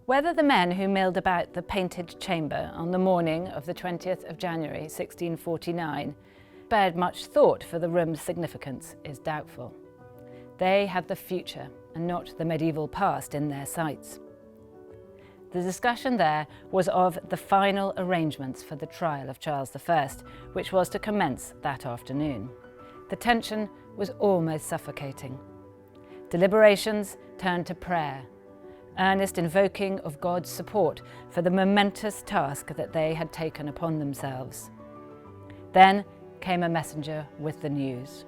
Whether the men who milled about the painted chamber on the morning of the 20th of January 1649 spared much thought for the room's significance is doubtful. They had the future and not the medieval past in their sights. The discussion there was of the final arrangements for the trial of Charles I, which was to commence that afternoon. The tension was almost suffocating. Deliberations turned to prayer, earnest invoking of God's support for the momentous task that they had taken upon themselves. Then came a messenger with the news.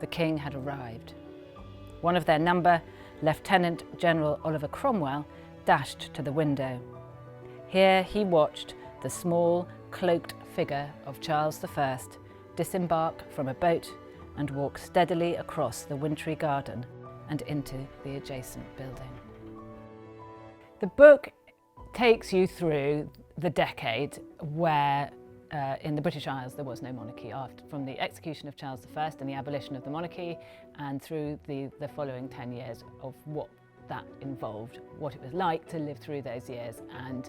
The king had arrived. One of their number, Lieutenant General Oliver Cromwell, dashed to the window. Here he watched the small, cloaked figure of Charles I disembark from a boat and walk steadily across the wintry garden and into the adjacent building. The book takes you through the decade where in the British Isles there was no monarchy, from the execution of Charles I and the abolition of the monarchy, and through the following 10 years of what that involved, what it was like to live through those years, and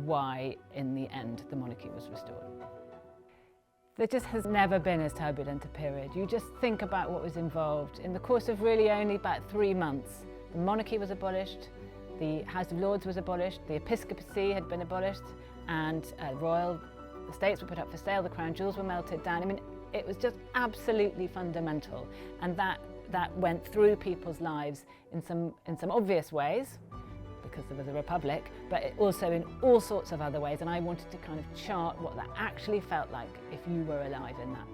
why in the end the monarchy was restored. There just has never been as turbulent a period. You just think about what was involved. In the course of really only about 3 months, the monarchy was abolished, the House of Lords was abolished, the episcopacy had been abolished, and royal estates were put up for sale, the crown jewels were melted down. I mean, it was just absolutely fundamental, and that went through people's lives in some obvious ways, because there was a republic, but also in all sorts of other ways, and I wanted to kind of chart what that actually felt like if you were alive in that